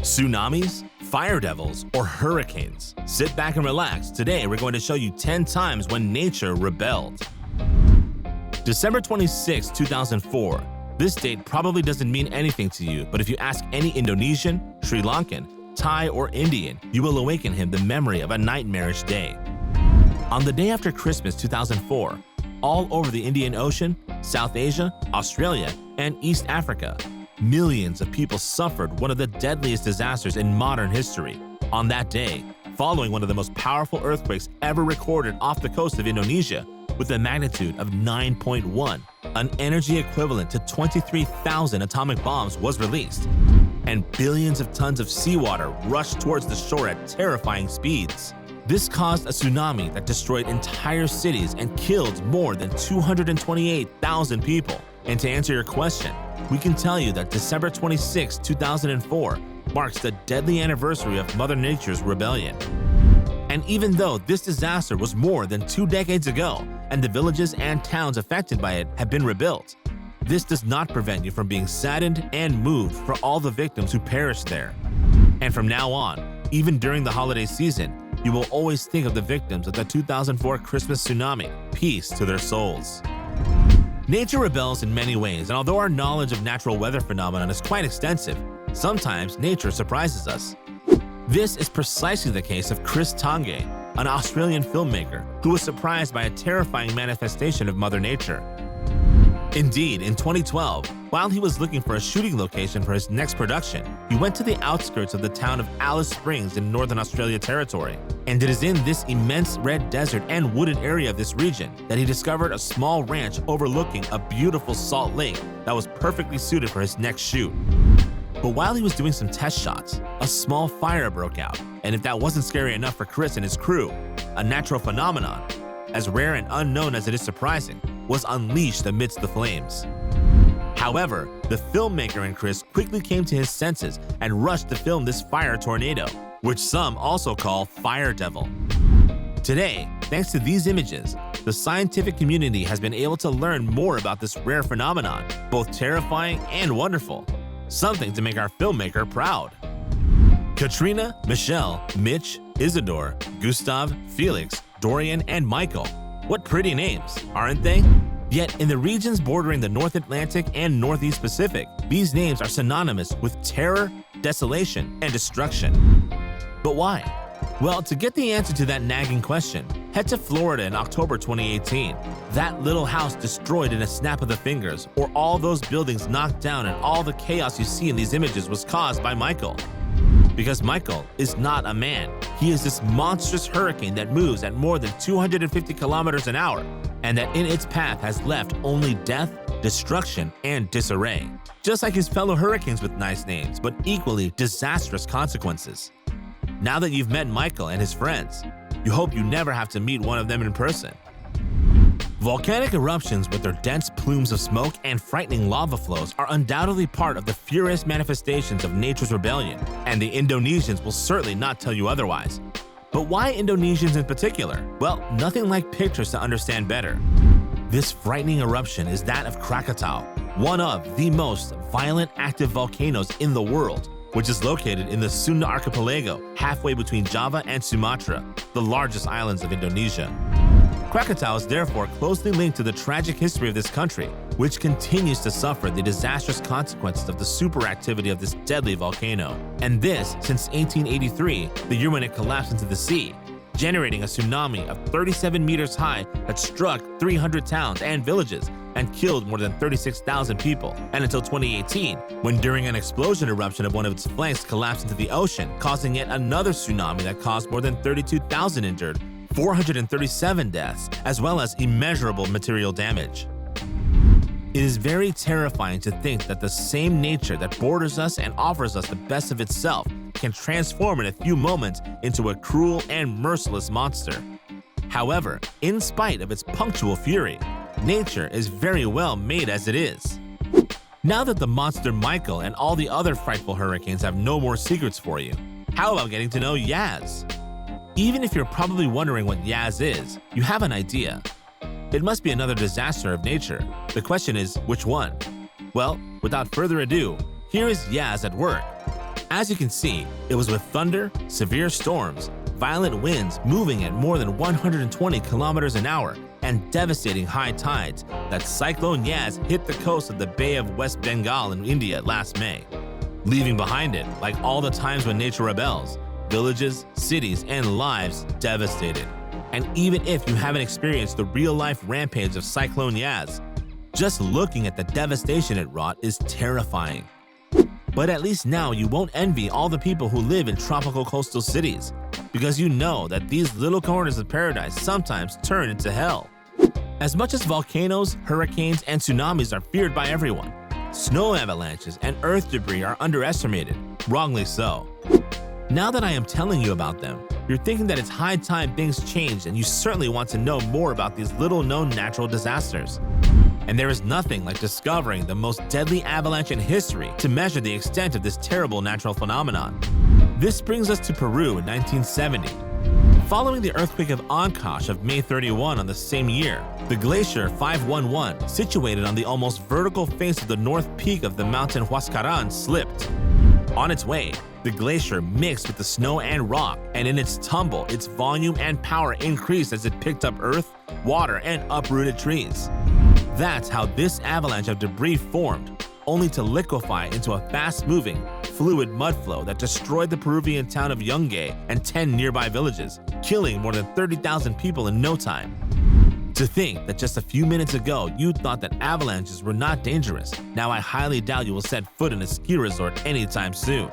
Tsunamis, fire devils, or hurricanes? Sit back and relax. Today, we're going to show you 10 times when nature rebelled. December 26, 2004. This date probably doesn't mean anything to you, but if you ask any Indonesian, Sri Lankan, Thai, or Indian, you will awaken him the memory of a nightmarish day. On the day after Christmas 2004, all over the Indian Ocean, South Asia, Australia, and East Africa, millions of people suffered one of the deadliest disasters in modern history. On that day, following one of the most powerful earthquakes ever recorded off the coast of Indonesia, with a magnitude of 9.1, an energy equivalent to 23,000 atomic bombs was released, and billions of tons of seawater rushed towards the shore at terrifying speeds. This caused a tsunami that destroyed entire cities and killed more than 228,000 people. And to answer your question, we can tell you that December 26, 2004 marks the deadly anniversary of Mother Nature's rebellion. And even though this disaster was more than 2 decades ago, and the villages and towns affected by it have been rebuilt, this does not prevent you from being saddened and moved for all the victims who perished there. And from now on, even during the holiday season, you will always think of the victims of the 2004 Christmas tsunami. Peace to their souls. Nature rebels in many ways, and although our knowledge of natural weather phenomenon is quite extensive, sometimes nature surprises us. This is precisely the case of Chris Tange, an Australian filmmaker who was surprised by a terrifying manifestation of Mother Nature. Indeed, in 2012, while he was looking for a shooting location for his next production, he went to the outskirts of the town of Alice Springs in Northern Australia Territory. And it is in this immense red desert and wooded area of this region that he discovered a small ranch overlooking a beautiful salt lake that was perfectly suited for his next shoot. But while he was doing some test shots, a small fire broke out, and if that wasn't scary enough for Chris and his crew, a natural phenomenon, as rare and unknown as it is surprising, was unleashed amidst the flames. However, the filmmaker and Chris quickly came to his senses and rushed to film this fire tornado, which some also call fire devil. Today, thanks to these images, the scientific community has been able to learn more about this rare phenomenon, both terrifying and wonderful. Something to make our filmmaker proud. Katrina, Michelle, Mitch, Isidore, Gustav, Felix, Dorian, and Michael. What pretty names, aren't they? Yet in the regions bordering the North Atlantic and Northeast Pacific, these names are synonymous with terror, desolation, and destruction. But why? Well, to get the answer to that nagging question, head to Florida in October 2018. That little house destroyed in a snap of the fingers, or all those buildings knocked down, and all the chaos you see in these images was caused by Michael. Because Michael is not a man. He is this monstrous hurricane that moves at more than 250 kilometers an hour, and that in its path has left only death, destruction, and disarray. Just like his fellow hurricanes with nice names, but equally disastrous consequences. Now that you've met Michael and his friends, you hope you never have to meet one of them in person. Volcanic eruptions with their dense plumes of smoke and frightening lava flows are undoubtedly part of the furious manifestations of nature's rebellion, and the Indonesians will certainly not tell you otherwise. But why Indonesians in particular? Well, nothing like pictures to understand better. This frightening eruption is that of Krakatau, one of the most violent active volcanoes in the world, which is located in the Sunda archipelago, halfway between Java and Sumatra, the largest islands of Indonesia. Krakatau is therefore closely linked to the tragic history of this country, which continues to suffer the disastrous consequences of the superactivity of this deadly volcano. And this since 1883, the year when it collapsed into the sea, generating a tsunami of 37 meters high that struck 300 towns and villages and killed more than 36,000 people, and until 2018, when during an explosion eruption of one of its flanks collapsed into the ocean, causing yet another tsunami that caused more than 32,000 injured, 437 deaths, as well as immeasurable material damage. It is very terrifying to think that the same nature that borders us and offers us the best of itself can transform in a few moments into a cruel and merciless monster. However, in spite of its punctual fury, nature is very well made as it is. Now that the monster Michael and all the other frightful hurricanes have no more secrets for you, how about getting to know Yaz? Even if you're probably wondering what Yaz is, you have an idea. It must be another disaster of nature. The question is, which one? Well, without further ado, here is Yaz at work. As you can see, it was with thunder, severe storms, violent winds moving at more than 120 kilometers an hour, and devastating high tides that Cyclone Yaz hit the coast of the Bay of West Bengal in India last May, leaving behind it, like all the times when nature rebels, villages, cities, and lives devastated. And even if you haven't experienced the real-life rampage of Cyclone Yaz, just looking at the devastation it wrought is terrifying. But at least now you won't envy all the people who live in tropical coastal cities, because you know that these little corners of paradise sometimes turn into hell. As much as volcanoes, hurricanes, and tsunamis are feared by everyone, snow avalanches and earth debris are underestimated, wrongly so. Now that I am telling you about them, you're thinking that it's high time things changed, and you certainly want to know more about these little-known natural disasters. And there is nothing like discovering the most deadly avalanche in history to measure the extent of this terrible natural phenomenon. This brings us to Peru in 1970. Following the earthquake of Ancash of May 31 on the same year, the glacier 511, situated on the almost vertical face of the north peak of the mountain Huascaran, slipped. On its way, the glacier mixed with the snow and rock, and in its tumble, its volume and power increased as it picked up earth, water, and uprooted trees. That's how this avalanche of debris formed, only to liquefy into a fast-moving, fluid mudflow that destroyed the Peruvian town of Yungay and 10 nearby villages, killing more than 30,000 people in no time. To think that just a few minutes ago you thought that avalanches were not dangerous, now I highly doubt you will set foot in a ski resort anytime soon.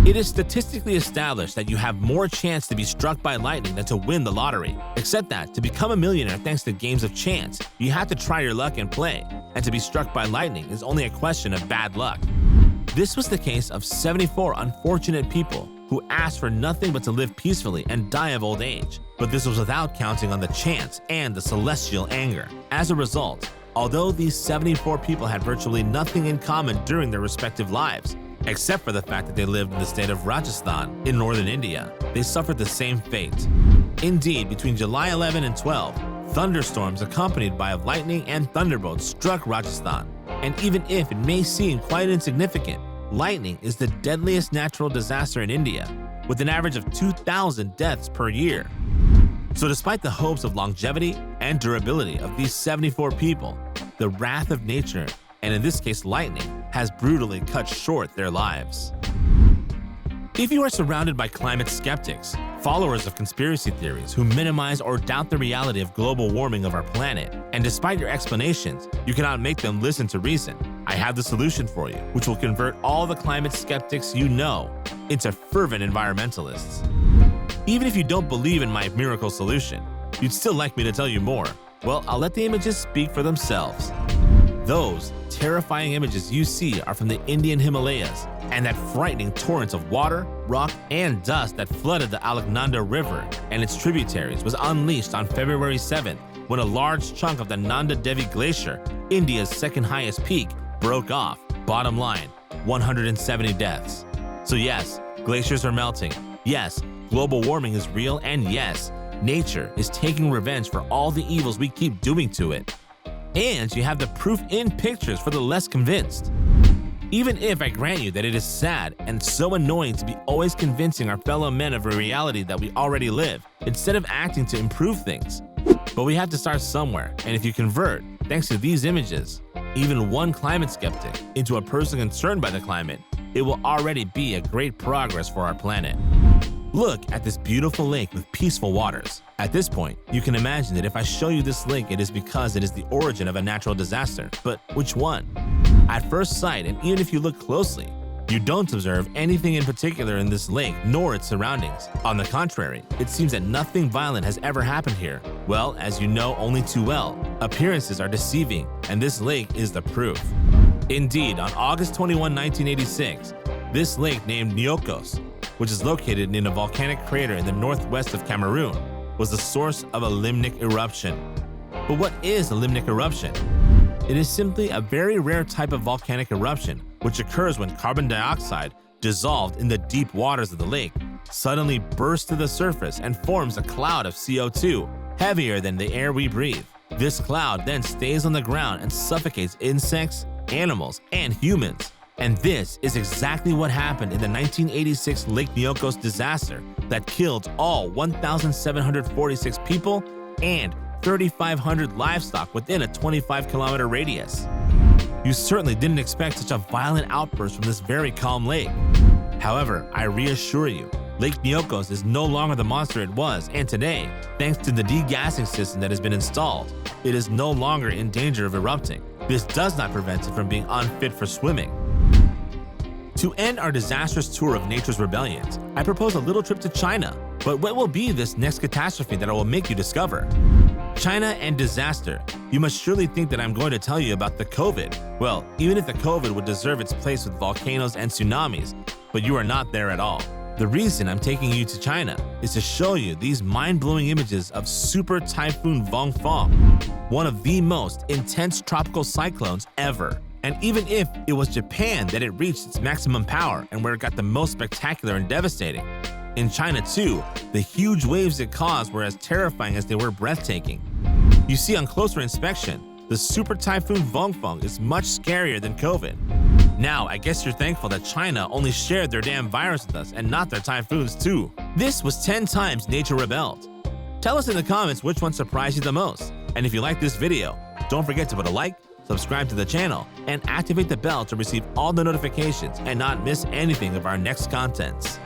It is statistically established that you have more chance to be struck by lightning than to win the lottery, except that to become a millionaire thanks to games of chance, you have to try your luck and play, and to be struck by lightning is only a question of bad luck. This was the case of 74 unfortunate people who asked for nothing but to live peacefully and die of old age, but this was without counting on the chance and the celestial anger. As a result, although these 74 people had virtually nothing in common during their respective lives, except for the fact that they lived in the state of Rajasthan in northern India, they suffered the same fate. Indeed, between July 11 and 12, thunderstorms accompanied by lightning and thunderbolts struck Rajasthan. And even if it may seem quite insignificant, lightning is the deadliest natural disaster in India, with an average of 2,000 deaths per year. So despite the hopes of longevity and durability of these 74 people, the wrath of nature, and in this case lightning, has brutally cut short their lives. If you are surrounded by climate skeptics, followers of conspiracy theories who minimize or doubt the reality of global warming of our planet, and despite your explanations, you cannot make them listen to reason, I have the solution for you, which will convert all the climate skeptics you know into fervent environmentalists. Even if you don't believe in my miracle solution, you'd still like me to tell you more. Well, I'll let the images speak for themselves. Those terrifying images you see are from the Indian Himalayas, and that frightening torrent of water, rock, and dust that flooded the Alaknanda River and its tributaries was unleashed on February 7th when a large chunk of the Nanda Devi Glacier, India's second highest peak, broke off. Bottom line, 170 deaths. So yes, glaciers are melting. Yes, global warming is real, and yes, nature is taking revenge for all the evils we keep doing to it. And you have the proof in pictures for the less convinced. Even if I grant you that it is sad and so annoying to be always convincing our fellow men of a reality that we already live, instead of acting to improve things. But we have to start somewhere, and if you convert, thanks to these images, even one climate skeptic into a person concerned by the climate, it will already be a great progress for our planet. Look at this beautiful lake with peaceful waters. At this point, you can imagine that if I show you this lake, it is because it is the origin of a natural disaster. But which one? At first sight, and even if you look closely, you don't observe anything in particular in this lake nor its surroundings. On the contrary, it seems that nothing violent has ever happened here. Well, as you know only too well, appearances are deceiving, and this lake is the proof. Indeed, on August 21, 1986, this lake named Nyokos, which is located in a volcanic crater in the northwest of Cameroon, was the source of a limnic eruption. But what is a limnic eruption? It is simply a very rare type of volcanic eruption which occurs when carbon dioxide, dissolved in the deep waters of the lake, suddenly bursts to the surface and forms a cloud of CO2, heavier than the air we breathe. This cloud then stays on the ground and suffocates insects, animals, and humans. And this is exactly what happened in the 1986 Lake Nyokos disaster that killed all 1,746 people and 3,500 livestock within a 25-kilometer radius. You certainly didn't expect such a violent outburst from this very calm lake. However, I reassure you, Lake Nyokos is no longer the monster it was, and today, thanks to the degassing system that has been installed, it is no longer in danger of erupting. This does not prevent it from being unfit for swimming. To end our disastrous tour of nature's rebellions, I propose a little trip to China. But what will be this next catastrophe that I will make you discover? China and disaster. You must surely think that I'm going to tell you about the COVID. Well, even if the COVID would deserve its place with volcanoes and tsunamis, but you are not there at all. The reason I'm taking you to China is to show you these mind-blowing images of Super Typhoon Volcano, one of the most intense tropical cyclones ever. And even if it was Japan that it reached its maximum power and where it got the most spectacular and devastating, in China too, the huge waves it caused were as terrifying as they were breathtaking. You see, on closer inspection, the Super Typhoon Volcano is much scarier than COVID. Now, I guess you're thankful that China only shared their damn virus with us and not their typhoons too. This was 10 times nature rebelled. Tell us in the comments which one surprised you the most. And if you like this video, don't forget to put a like, subscribe to the channel, and activate the bell to receive all the notifications and not miss anything of our next contents.